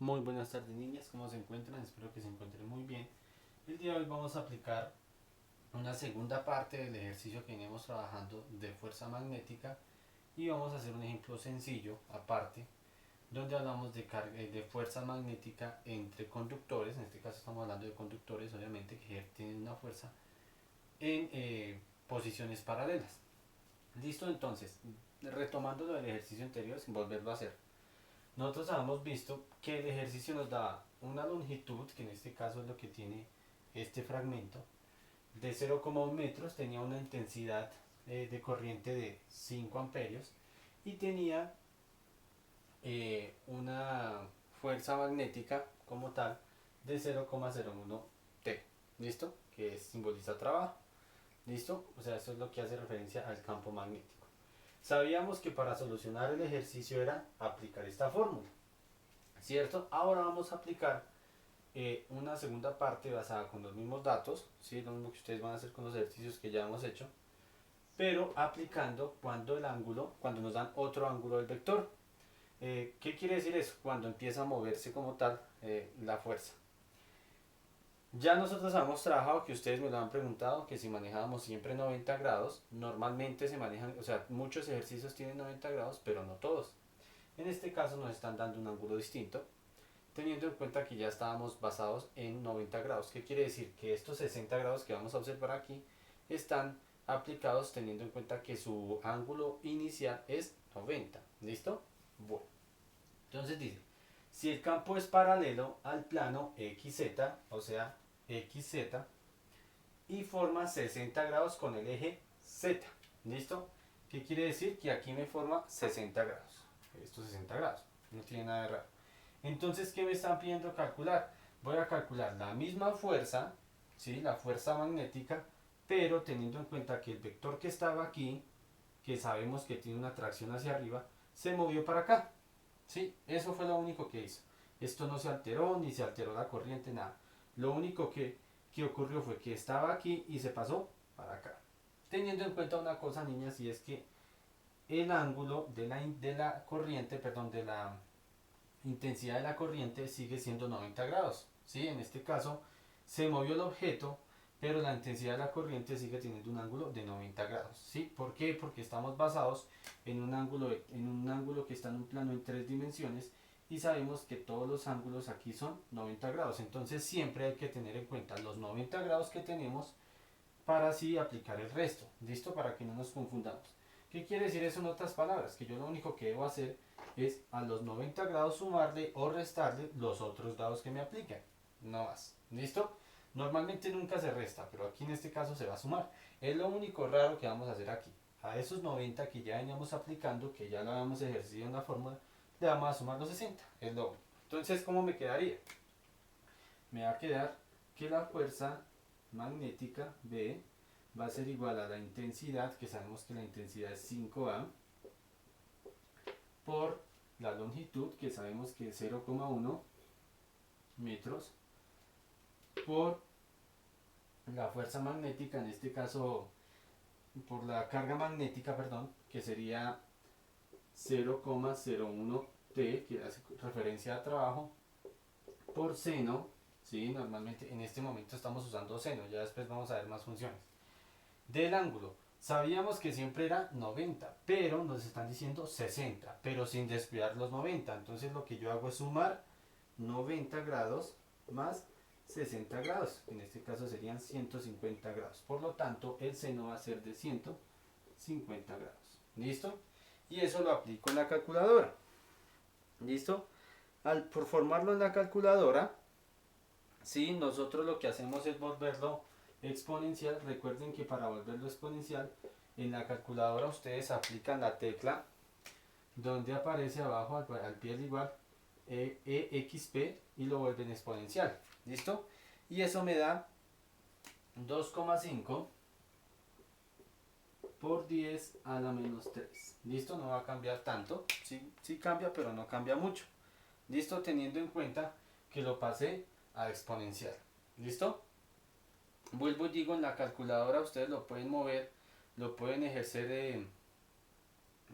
Muy buenas tardes niñas, ¿cómo se encuentran? Espero que se encuentren muy bien. El día de hoy vamos a aplicar una segunda parte del ejercicio que venimos trabajando de fuerza magnética y vamos a hacer un ejemplo sencillo aparte donde hablamos de fuerza magnética entre conductores. En este caso estamos hablando de conductores obviamente que tienen una fuerza en posiciones paralelas. Listo, entonces retomando lo del ejercicio anterior sin volverlo a hacer. Nosotros habíamos visto que el ejercicio nos da una longitud, que en este caso es lo que tiene este fragmento, de 0,1 metros, tenía una intensidad de corriente de 5 amperios y tenía una fuerza magnética como tal de 0,01 T. ¿Listo? Que simboliza trabajo. ¿Listo? O sea, eso es lo que hace referencia al campo magnético. Sabíamos que para solucionar el ejercicio era aplicar esta fórmula. ¿Cierto? Ahora vamos a aplicar una segunda parte basada con los mismos datos, ¿sí? Lo mismo que ustedes van a hacer con los ejercicios que ya hemos hecho, pero aplicando cuando nos dan otro ángulo del vector. ¿Qué quiere decir eso? Cuando empieza a moverse como tal la fuerza. Ya nosotros hemos trabajado, que ustedes me lo han preguntado, que si manejábamos siempre 90 grados, normalmente se manejan, o sea, muchos ejercicios tienen 90 grados, pero no todos. En este caso nos están dando un ángulo distinto, teniendo en cuenta que ya estábamos basados en 90 grados. ¿Qué quiere decir? Que estos 60 grados que vamos a observar aquí están aplicados teniendo en cuenta que su ángulo inicial es 90. ¿Listo? Bueno, entonces dice, si el campo es paralelo al plano XZ, o sea, XZ, y forma 60 grados con el eje Z. ¿Listo? ¿Qué quiere decir? Que aquí me forma 60 grados. Estos 60 grados. No tiene nada de raro. Entonces, ¿qué me están pidiendo calcular? Voy a calcular la misma fuerza, ¿sí? La fuerza magnética, pero teniendo en cuenta que el vector que estaba aquí, que sabemos que tiene una tracción hacia arriba, se movió para acá. ¿Sí? Eso fue lo único que hizo. Esto no se alteró, ni se alteró la corriente, nada. Lo único que ocurrió fue que estaba aquí y se pasó para acá. Teniendo en cuenta una cosa, niñas, y es que el ángulo de la corriente, perdón, de la intensidad de la corriente sigue siendo 90 grados. ¿Sí? En este caso se movió el objeto, pero la intensidad de la corriente sigue teniendo un ángulo de 90 grados. ¿Sí? ¿Por qué? Porque estamos basados en un ángulo que está en un plano en tres dimensiones y sabemos que todos los ángulos aquí son 90 grados. Entonces siempre hay que tener en cuenta los 90 grados que tenemos para así aplicar el resto. ¿Listo? Para que no nos confundamos. ¿Qué quiere decir eso en otras palabras? Que yo lo único que debo hacer es a los 90 grados sumarle o restarle los otros dados que me apliquen. No más. ¿Listo? Normalmente nunca se resta, pero aquí en este caso se va a sumar. Es lo único raro que vamos a hacer aquí. A esos 90 que ya veníamos aplicando, que ya lo habíamos ejercido en la fórmula, le vamos a sumar los 60. Es lo único. Entonces, ¿cómo me quedaría? Me va a quedar que la fuerza magnética B va a ser igual a la intensidad, que sabemos que la intensidad es 5A, por la longitud, que sabemos que es 0,1 metros, por la fuerza magnética, en este caso por la carga magnética, perdón, que sería 0,01 T, que hace referencia a trabajo, por seno, ¿sí? Normalmente en este momento estamos usando seno, ya después vamos a ver más funciones. Del ángulo, sabíamos que siempre era 90, pero nos están diciendo 60, pero sin descuidar los 90. Entonces lo que yo hago es sumar 90 grados más 60 grados. En este caso serían 150 grados. Por lo tanto, el seno va a ser de 150 grados. ¿Listo? Y eso lo aplico en la calculadora. ¿Listo? Por formarlo en la calculadora, ¿sí? Nosotros lo que hacemos es volverlo exponencial. Recuerden que para volverlo exponencial, en la calculadora ustedes aplican la tecla donde aparece abajo al pie del igual EXP y lo vuelven exponencial. ¿Listo? Y eso me da 2,5 por 10 a la menos 3. ¿Listo? No va a cambiar tanto. Sí, sí cambia, pero no cambia mucho. ¿Listo? Teniendo en cuenta que lo pasé a exponencial. ¿Listo? Vuelvo y digo, en la calculadora ustedes lo pueden mover, lo pueden ejercer,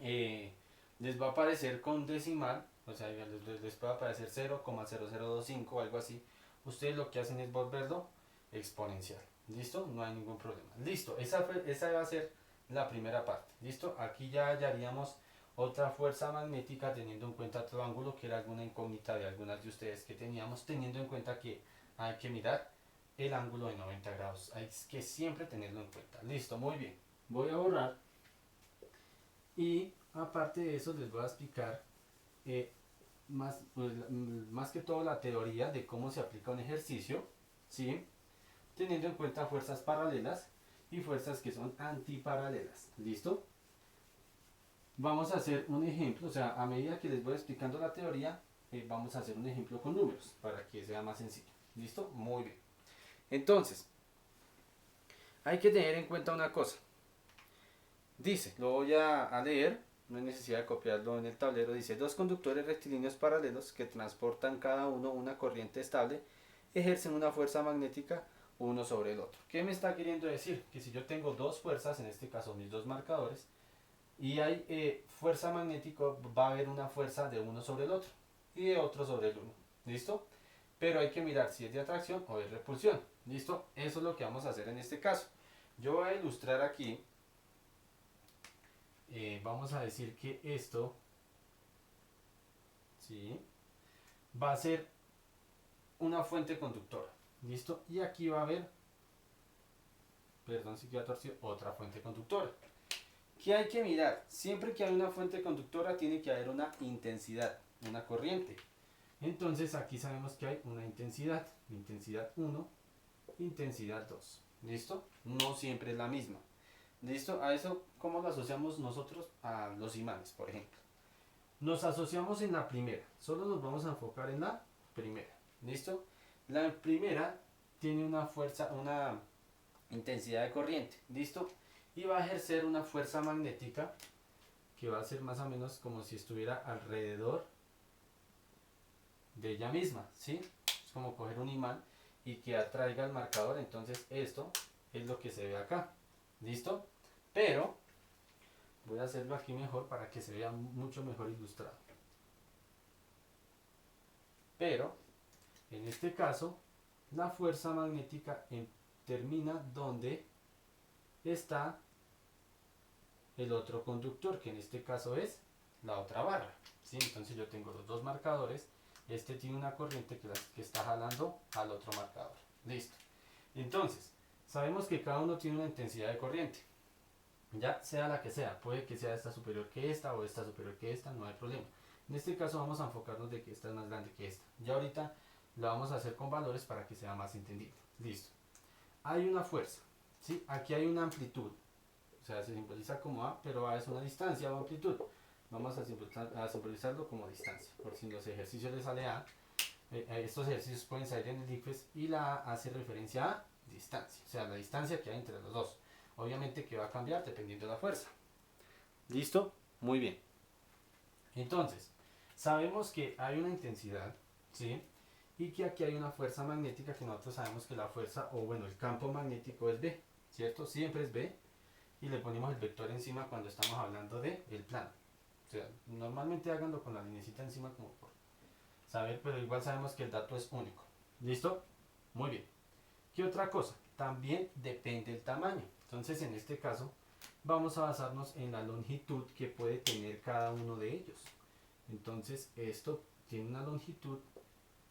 les va a aparecer con decimal, o sea, les puede aparecer 0,0025 o algo así, ustedes lo que hacen es volverlo exponencial. ¿Listo? No hay ningún problema. Listo, esa va a ser la primera parte. ¿Listo? Aquí ya hallaríamos otra fuerza magnética teniendo en cuenta otro ángulo, que era alguna incógnita de algunas de ustedes que teníamos, teniendo en cuenta que hay que mirar el ángulo de 90 grados. Hay que siempre tenerlo en cuenta. Listo, muy bien. Voy a borrar. Y aparte de eso les voy a explicar más que todo la teoría de cómo se aplica un ejercicio, ¿sí? Teniendo en cuenta fuerzas paralelas y fuerzas que son antiparalelas. ¿Listo? Vamos a hacer un ejemplo, o sea, a medida que les voy explicando la teoría, vamos a hacer un ejemplo con números para que sea más sencillo. ¿Listo? Muy bien. Entonces, hay que tener en cuenta una cosa. Dice, lo voy a leer, no hay necesidad de copiarlo en el tablero. Dice, dos conductores rectilíneos paralelos que transportan cada uno una corriente estable ejercen una fuerza magnética uno sobre el otro. ¿Qué me está queriendo decir? Que si yo tengo dos fuerzas, en este caso mis dos marcadores, y hay fuerza magnética, va a haber una fuerza de uno sobre el otro y de otro sobre el uno. ¿Listo? Pero hay que mirar si es de atracción o de repulsión. ¿Listo? Eso es lo que vamos a hacer en este caso. Yo voy a ilustrar aquí. Vamos a decir que esto, ¿sí?, va a ser una fuente conductora. ¿Listo? Y aquí va a haber, perdón si queda torcido, otra fuente conductora. ¿Qué hay que mirar? Siempre que hay una fuente conductora tiene que haber una intensidad, una corriente. Entonces aquí sabemos que hay una intensidad 1, intensidad 2. ¿Listo? No siempre es la misma. ¿Listo? A eso, ¿cómo lo asociamos nosotros? A los imanes, por ejemplo. Nos asociamos en la primera, solo nos vamos a enfocar en la primera. ¿Listo? La primera tiene una fuerza, una intensidad de corriente. ¿Listo? Y va a ejercer una fuerza magnética que va a ser más o menos como si estuviera alrededor de ella misma, ¿sí? Es como coger un imán y que atraiga el marcador. Entonces esto es lo que se ve acá. ¿Listo? Pero voy a hacerlo aquí mejor para que se vea mucho mejor ilustrado. Pero en este caso la fuerza magnética termina donde está el otro conductor, que en este caso es la otra barra, ¿sí? Entonces yo tengo los dos marcadores. Este tiene una corriente que está jalando al otro marcador. Listo. Entonces, sabemos que cada uno tiene una intensidad de corriente. Ya sea la que sea, puede que sea esta superior que esta o esta superior que esta, no hay problema. En este caso vamos a enfocarnos de que esta es más grande que esta. Ya ahorita lo vamos a hacer con valores para que sea más entendible. Listo. Hay una fuerza, ¿sí? Aquí hay una amplitud. O sea, se simboliza como A, pero A es una distancia o amplitud. Vamos a simbolizarlo como distancia. Por si en los ejercicios le sale A, estos ejercicios pueden salir en el ICFES y la A hace referencia a distancia. O sea, la distancia que hay entre los dos. Obviamente que va a cambiar dependiendo de la fuerza. ¿Listo? Muy bien. Entonces, sabemos que hay una intensidad, ¿sí? Y que aquí hay una fuerza magnética que nosotros sabemos que la fuerza, o bueno, el campo magnético es B, ¿cierto? Siempre es B. Y le ponemos el vector encima cuando estamos hablando de el plano. O sea, normalmente háganlo con la linecita encima como por saber, pero igual sabemos que el dato es único. ¿Listo? Muy bien. ¿Qué otra cosa? También depende del tamaño. Entonces, en este caso, vamos a basarnos en la longitud que puede tener cada uno de ellos. Entonces, esto tiene una longitud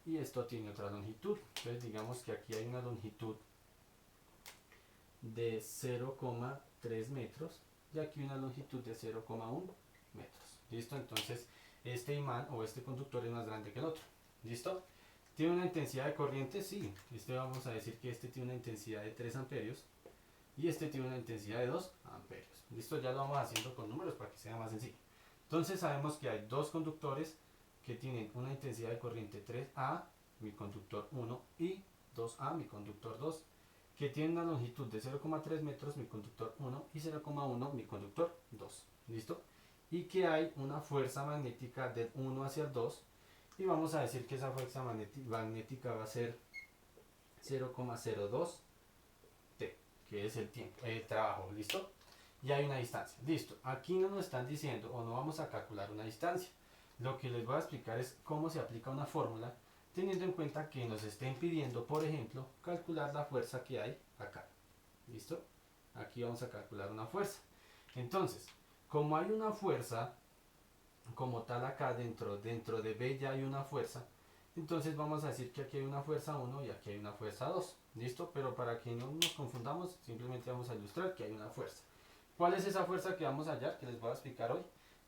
y esto tiene otra longitud. Entonces, digamos que aquí hay una longitud de 0,3 metros y aquí una longitud de 0,1 metros. ¿Listo? Entonces este imán o este conductor es más grande que el otro. ¿Listo? ¿Tiene una intensidad de corriente? Sí. Vamos a decir que este tiene una intensidad de 3 amperios y este tiene una intensidad de 2 amperios. ¿Listo? Ya lo vamos haciendo con números para que sea más sencillo. Entonces sabemos que hay dos conductores que tienen una intensidad de corriente 3A, mi conductor 1, y 2A, mi conductor 2, que tiene una longitud de 0,3 metros mi conductor 1 y 0,1 mi conductor 2. ¿Listo? Y que hay una fuerza magnética del 1 hacia el 2 y vamos a decir que esa fuerza magnética va a ser 0,02 T, que es el tiempo, el trabajo. ¿Listo? Y hay una distancia. Listo. Aquí no nos están diciendo o no vamos a calcular una distancia. lo que les voy a explicar es cómo se aplica una fórmula, teniendo en cuenta que nos estén pidiendo, por ejemplo, calcular la fuerza que hay acá. ¿Listo? Aquí vamos a calcular una fuerza. Entonces, como hay una fuerza como tal acá dentro de B ya hay una fuerza, entonces vamos a decir que aquí hay una fuerza 1 y aquí hay una fuerza 2. ¿Listo? Pero para que no nos confundamos, simplemente vamos a ilustrar que hay una fuerza. ¿Cuál es esa fuerza que vamos a hallar, que les voy a explicar hoy?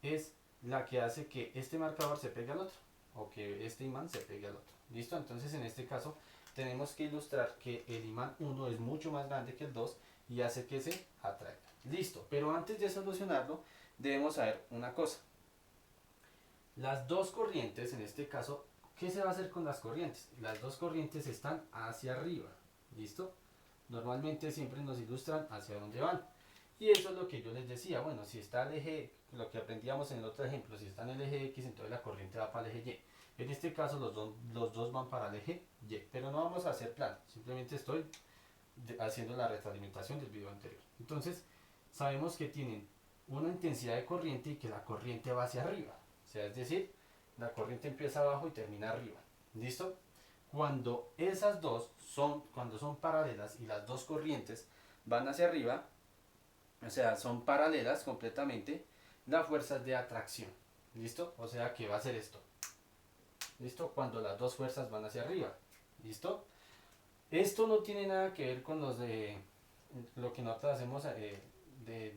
Es la que hace que este marcador se pegue al otro, o que este imán se pegue al otro. ¿Listo? Entonces en este caso tenemos que ilustrar que el imán 1 es mucho más grande que el 2 y hace que se atraiga. Listo, pero antes de solucionarlo debemos saber una cosa. Las dos corrientes, en este caso, ¿qué se va a hacer con las corrientes? Las dos corrientes están hacia arriba, ¿listo? Normalmente siempre nos ilustran hacia dónde van. Y eso es lo que yo les decía, bueno, si está el eje, lo que aprendíamos en el otro ejemplo, si está en el eje X, entonces la corriente va para el eje Y. En este caso los dos van para el eje Y, pero no vamos a hacer plano, simplemente estoy haciendo la retroalimentación del video anterior. Entonces, sabemos que tienen una intensidad de corriente y que la corriente va hacia arriba. O sea, es decir, la corriente empieza abajo y termina arriba. ¿Listo? Cuando esas dos cuando son paralelas y las dos corrientes van hacia arriba, o sea, son paralelas completamente, la fuerza es de atracción. ¿Listo? O sea, que va a ser esto. ¿Listo? Cuando las dos fuerzas van hacia arriba. ¿Listo? Esto no tiene nada que ver con los de lo que nosotros hacemos de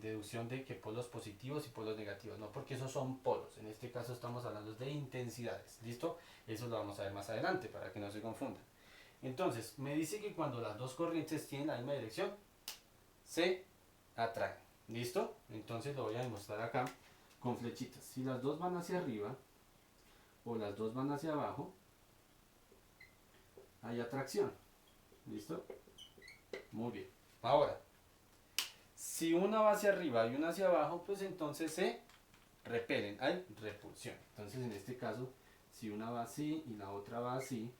deducción de que polos positivos y polos negativos, no, porque esos son polos. En este caso estamos hablando de intensidades. ¿Listo? Eso lo vamos a ver más adelante para que no se confundan. Entonces, me dice que cuando las dos corrientes tienen la misma dirección, se atraen. ¿Listo? Entonces lo voy a demostrar acá con flechitas. Si las dos van hacia arriba o las dos van hacia abajo, hay atracción. ¿Listo? Muy bien. Ahora, si una va hacia arriba y una hacia abajo, pues entonces se repelen, hay repulsión. Entonces en este caso, si una va así y la otra va así,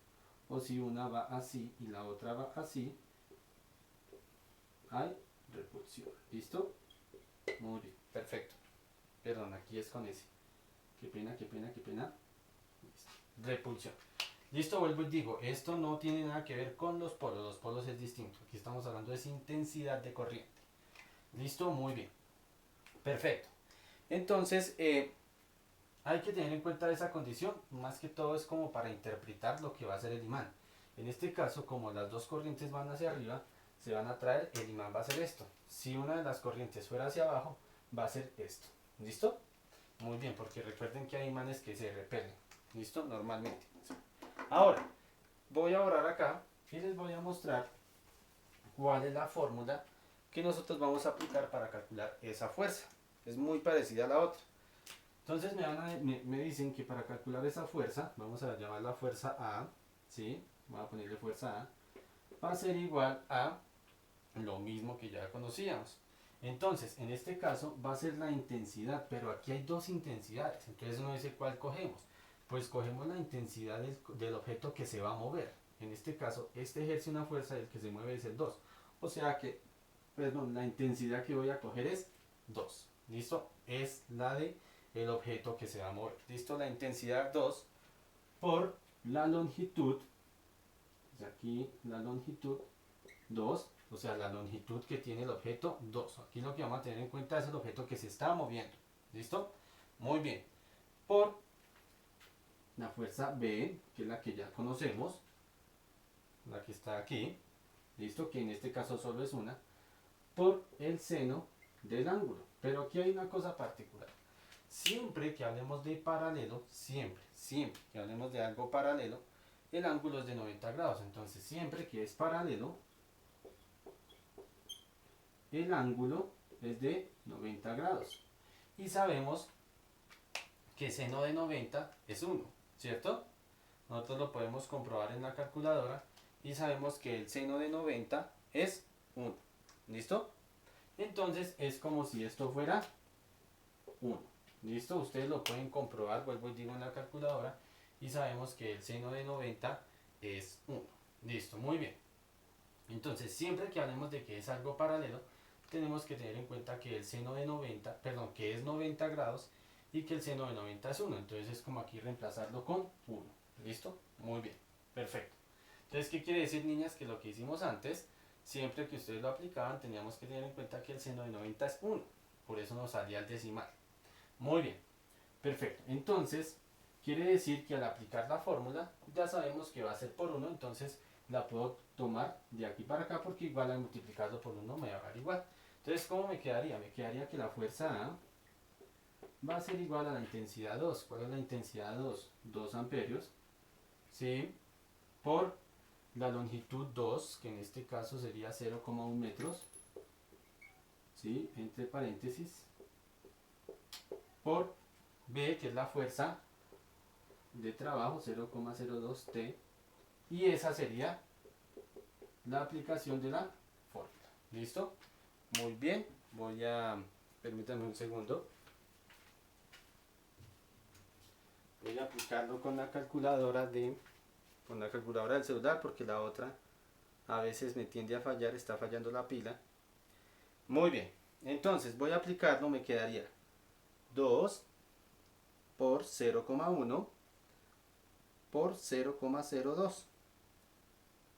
o si una va así y la otra va así, hay repulsión. ¿Listo? Muy bien, perfecto. Perdón, aquí es con ese. Qué pena, qué pena, qué pena. Listo. Repulsión. Listo, vuelvo y digo, esto no tiene nada que ver con los polos es distinto. Aquí estamos hablando de intensidad de corriente. Listo, muy bien. Perfecto. Entonces, hay que tener en cuenta esa condición, más que todo es como para interpretar lo que va a hacer el imán. En este caso, como las dos corrientes van hacia arriba, se van a atraer, el imán va a hacer esto. Si una de las corrientes fuera hacia abajo, va a hacer esto. ¿Listo? Muy bien, porque recuerden que hay imanes que se repelen. ¿Listo? Normalmente. Ahora, voy a borrar acá y les voy a mostrar cuál es la fórmula que nosotros vamos a aplicar para calcular esa fuerza. Es muy parecida a la otra. Entonces me dicen que para calcular esa fuerza, vamos a llamarla fuerza A, ¿sí? Voy a ponerle fuerza A, va a ser igual a lo mismo que ya conocíamos. Entonces, en este caso va a ser la intensidad, pero aquí hay dos intensidades. Entonces uno dice, ¿cuál cogemos? Pues cogemos la intensidad del objeto que se va a mover. En este caso, este ejerce una fuerza y el que se mueve es el 2. O sea que, perdón, la intensidad que voy a coger es 2. ¿Listo? Es la de el objeto que se va a mover. ¿Listo? La intensidad 2 por la longitud, aquí la longitud 2, o sea, la longitud que tiene el objeto 2. Aquí lo que vamos a tener en cuenta es el objeto que se está moviendo. ¿Listo? Muy bien. Por la fuerza B, que es la que ya conocemos, la que está aquí, ¿listo? Que en este caso solo es una, por el seno del ángulo. Pero aquí hay una cosa particular. Siempre que hablemos de paralelo, siempre que hablemos de algo paralelo, el ángulo es de 90 grados. Entonces, siempre que es paralelo, el ángulo es de 90 grados. Y sabemos que seno de 90 es 1, ¿cierto? Nosotros lo podemos comprobar en la calculadora y sabemos que el seno de 90 es 1. ¿Listo? Entonces es como si esto fuera 1. ¿Listo? Ustedes lo pueden comprobar, vuelvo y digo en la calculadora, y sabemos que el seno de 90 es 1. Listo, muy bien. Entonces, siempre que hablemos de que es algo paralelo, tenemos que tener en cuenta que el seno de 90, perdón, que es 90 grados y que el seno de 90 es 1. Entonces es como aquí reemplazarlo con 1. ¿Listo? Muy bien. Perfecto. Entonces, ¿qué quiere decir, niñas? Que lo que hicimos antes, siempre que ustedes lo aplicaban, teníamos que tener en cuenta que el seno de 90 es 1. Por eso nos salía el decimal. Muy bien. Perfecto. Entonces, quiere decir que al aplicar la fórmula, ya sabemos que va a ser por 1. Entonces, la puedo tomar de aquí para acá porque igual al multiplicarlo por 1 me va a dar igual. Entonces, ¿cómo me quedaría? Me quedaría que la fuerza A va a ser igual a la intensidad 2. ¿Cuál es la intensidad 2? 2 amperios. ¿Sí? Por la longitud 2, que en este caso sería 0,1 metros. ¿Sí? Entre paréntesis. Por B, que es la fuerza de trabajo, 0,02 T. Y esa sería la aplicación de la fórmula. ¿Listo? Muy bien. Permítanme un segundo. Voy a aplicarlo con la calculadora del celular, porque la otra a veces me tiende a fallar, está fallando la pila. Muy bien, entonces voy a aplicarlo, me quedaría 2 por 0,1 por 0,02.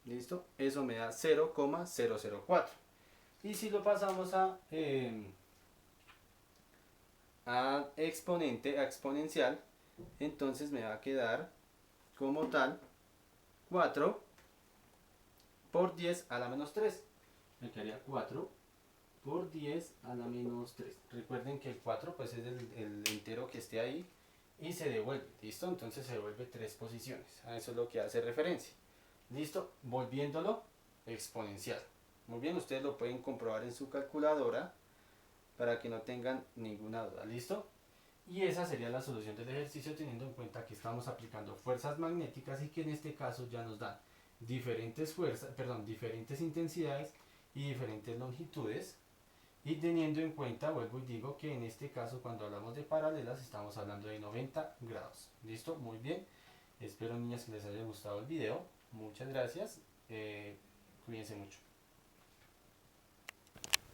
¿Listo? Eso me da 0,004. Y si lo pasamos a exponente, a exponencial, entonces me va a quedar como tal 4 por 10 a la menos 3. Me quedaría 4 por 10 a la menos 3. Recuerden que el 4 pues es el entero que esté ahí y se devuelve. ¿Listo? Entonces se devuelve 3 posiciones. A eso es lo que hace referencia. ¿Listo? Volviéndolo exponencial. Muy bien, ustedes lo pueden comprobar en su calculadora para que no tengan ninguna duda. ¿Listo? Y esa sería la solución del ejercicio, teniendo en cuenta que estamos aplicando fuerzas magnéticas y que en este caso ya nos dan diferentes diferentes intensidades y diferentes longitudes. Y teniendo en cuenta, vuelvo y digo que en este caso cuando hablamos de paralelas estamos hablando de 90 grados. ¿Listo? Muy bien. Espero, niñas, que les haya gustado el video. Muchas gracias. Cuídense mucho.